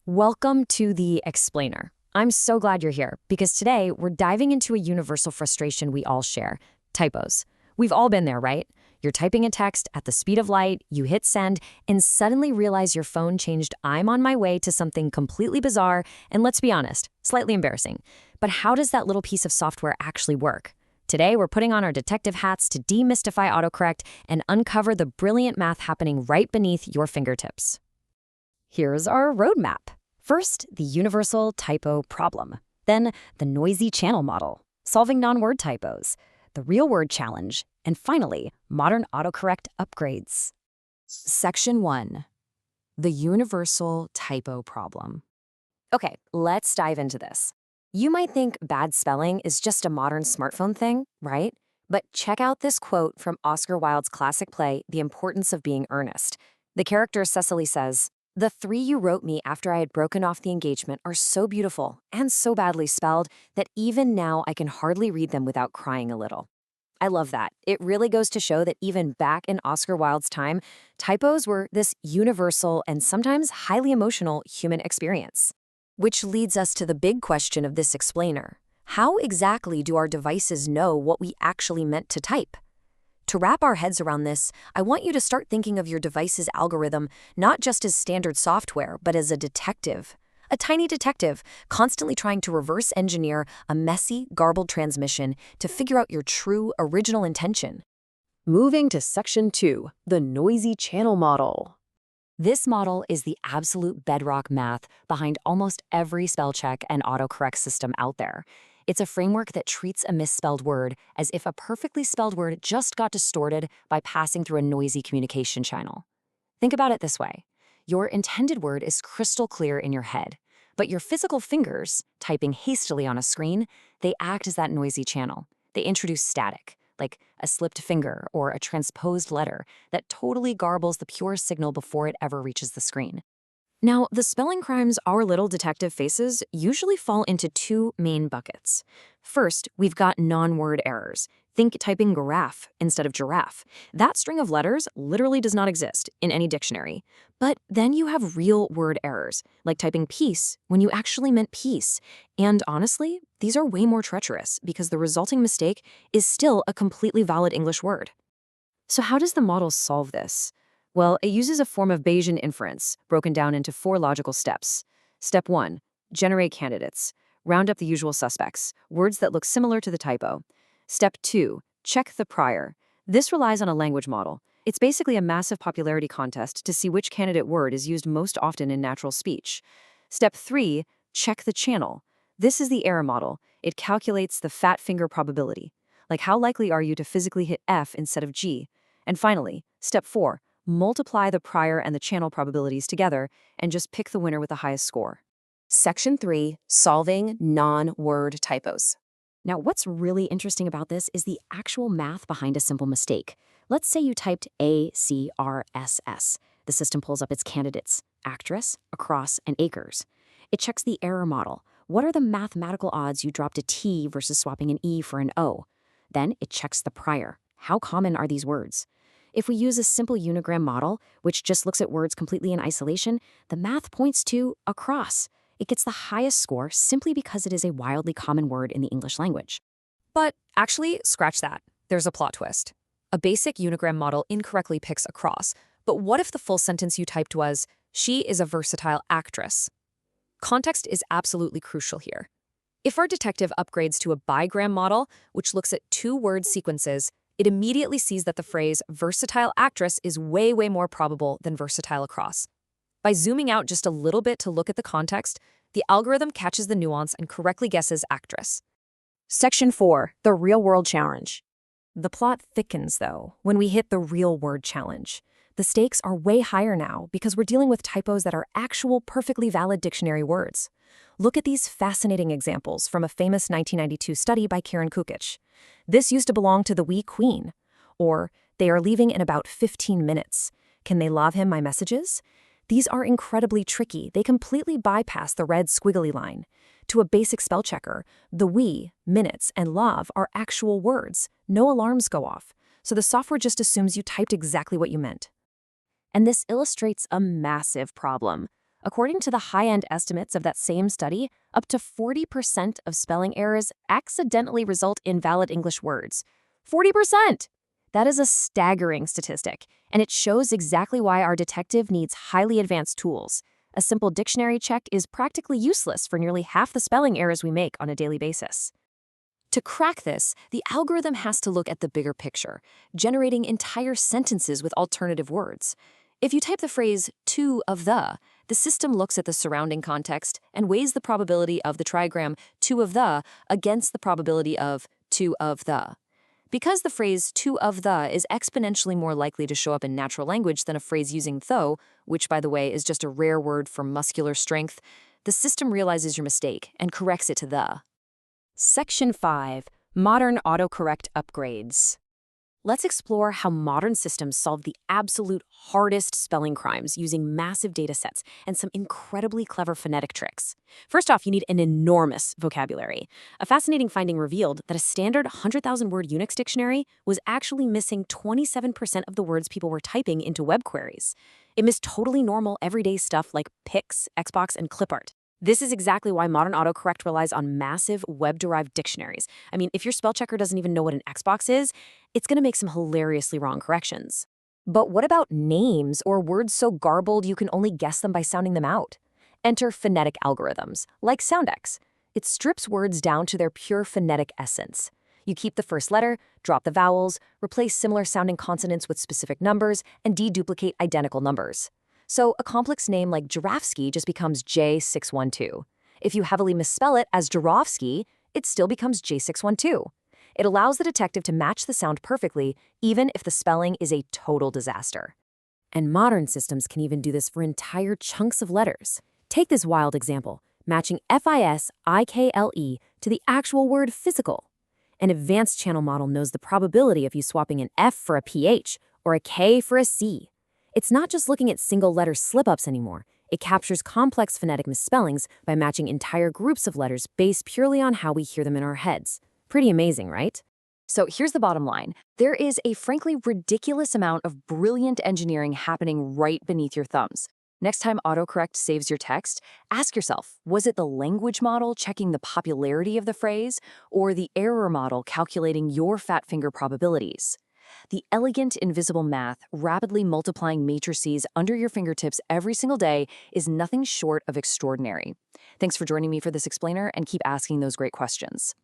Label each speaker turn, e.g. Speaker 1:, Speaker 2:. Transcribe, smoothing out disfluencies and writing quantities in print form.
Speaker 1: Welcome to the Explainer. I'm so glad you're here because today we're diving into a universal frustration we all share, typos. We've all been there, right? You're typing a text at the speed of light, you hit send, and suddenly realize your phone changed "I'm on my way" to something completely bizarre and, let's be honest, slightly embarrassing. But how does that little piece of software actually work? Today, we're putting on our detective hats to demystify autocorrect and uncover the brilliant math happening right beneath your fingertips. Here's our roadmap. First, the universal typo problem. Then, the noisy channel model, solving non-word typos, the real word challenge, and finally, modern autocorrect upgrades. Section 1. The universal typo problem. Okay, let's dive into this. You might think bad spelling is just a modern smartphone thing, right? But check out this quote from Oscar Wilde's classic play, The Importance of Being Earnest. The character Cecily says, "The three you wrote me after I had broken off the engagement are so beautiful and so badly spelled that even now I can hardly read them without crying a little." I love that. It really goes to show that even back in Oscar Wilde's time, typos were this universal and sometimes highly emotional human experience. Which leads us to the big question of this explainer. How exactly do our devices know what we actually meant to type? To wrap our heads around this, I want you to start thinking of your device's algorithm not just as standard software, but as a detective. A tiny detective constantly trying to reverse engineer a messy, garbled transmission to figure out your true, original intention. Moving to Section 2, the noisy channel model. This model is the absolute bedrock math behind almost every spell check and autocorrect system out there. It's a framework that treats a misspelled word as if a perfectly spelled word just got distorted by passing through a noisy communication channel. Think about it this way. Your intended word is crystal clear in your head, but your physical fingers, typing hastily on a screen, they act as that noisy channel. They introduce static, like a slipped finger or a transposed letter that totally garbles the pure signal before it ever reaches the screen. Now, the spelling crimes our little detective faces usually fall into two main buckets. First, we've got non-word errors. Think typing giraffe instead of giraffe. That string of letters literally does not exist in any dictionary. But then you have real word errors, like typing peace when you actually meant peace. And honestly, these are way more treacherous because the resulting mistake is still a completely valid English word. So how does the model solve this? Well, it uses a form of Bayesian inference, broken down into 4 logical steps. Step 1, generate candidates. Round up the usual suspects, words that look similar to the typo. Step 2, check the prior. This relies on a language model. It's basically a massive popularity contest to see which candidate word is used most often in natural speech. Step 3, check the channel. This is the error model. It calculates the fat finger probability. Like how likely are you to physically hit F instead of G? And finally, step 4, multiply the prior and the channel probabilities together and just pick the winner with the highest score. Section 3, solving non-word typos. Now, what's really interesting about this is the actual math behind a simple mistake. Let's say you typed ACRSS. The system pulls up its candidates, actress, across, and acres. It checks the error model. What are the mathematical odds you dropped a T versus swapping an E for an O? Then it checks the prior. How common are these words? If we use a simple unigram model, which just looks at words completely in isolation, the math points to across. It gets the highest score simply because it is a wildly common word in the English language. But actually, scratch that. There's a plot twist. A basic unigram model incorrectly picks across, but what if the full sentence you typed was, "She is a versatile actress"? Context is absolutely crucial here. If our detective upgrades to a bigram model, which looks at 2-word sequences, it immediately sees that the phrase versatile actress is way more probable than versatile across. By zooming out just a little bit to look at the context, the algorithm catches the nuance and correctly guesses actress. Section 4, the real-world challenge. The plot thickens, though, when we hit the real-word challenge. The stakes are way higher now because we're dealing with typos that are actual, perfectly valid dictionary words. Look at these fascinating examples from a famous 1992 study by Karen Kukic. "This used to belong to the wee queen." Or, "They are leaving in about 15 minutes. Can they love him my messages?" These are incredibly tricky. They completely bypass the red squiggly line. To a basic spell checker, the we, minutes, and love are actual words. No alarms go off. So the software just assumes you typed exactly what you meant. And this illustrates a massive problem. According to the high-end estimates of that same study, up to 40% of spelling errors accidentally result in valid English words. 40%! That is a staggering statistic, and it shows exactly why our detective needs highly advanced tools. A simple dictionary check is practically useless for nearly half the spelling errors we make on a daily basis. To crack this, the algorithm has to look at the bigger picture, generating entire sentences with alternative words. If you type the phrase "two of the system looks at the surrounding context and weighs the probability of the trigram "two of the" against the probability of "two of the." Because the phrase "two of the" is exponentially more likely to show up in natural language than a phrase using "though," which, by the way, is just a rare word for muscular strength, the system realizes your mistake and corrects it to "the." Section 5. Modern Autocorrect Upgrades. Let's explore how modern systems solve the absolute hardest spelling crimes using massive data sets and some incredibly clever phonetic tricks. First off, you need an enormous vocabulary. A fascinating finding revealed that a standard 100,000-word Unix dictionary was actually missing 27% of the words people were typing into web queries. It missed totally normal, everyday stuff like pics, Xbox, and clipart. This is exactly why modern autocorrect relies on massive web-derived dictionaries. I mean, if your spell checker doesn't even know what an Xbox is, it's going to make some hilariously wrong corrections. But what about names or words so garbled you can only guess them by sounding them out? Enter phonetic algorithms, like SoundX. It strips words down to their pure phonetic essence. You keep the first letter, drop the vowels, replace similar-sounding consonants with specific numbers, and deduplicate identical numbers. So a complex name like Jurafsky just becomes J612. If you heavily misspell it as Jurafsky, it still becomes J612. It allows the detective to match the sound perfectly, even if the spelling is a total disaster. And modern systems can even do this for entire chunks of letters. Take this wild example, matching FISIKLE to the actual word physical. An advanced channel model knows the probability of you swapping an F for a PH or a K for a C. It's not just looking at single-letter slip-ups anymore. It captures complex phonetic misspellings by matching entire groups of letters based purely on how we hear them in our heads. Pretty amazing, right? So here's the bottom line. There is a frankly ridiculous amount of brilliant engineering happening right beneath your thumbs. Next time autocorrect saves your text, ask yourself, was it the language model checking the popularity of the phrase, or the error model calculating your fat finger probabilities? The elegant, invisible math, rapidly multiplying matrices under your fingertips every single day is nothing short of extraordinary. Thanks for joining me for this explainer, and keep asking those great questions.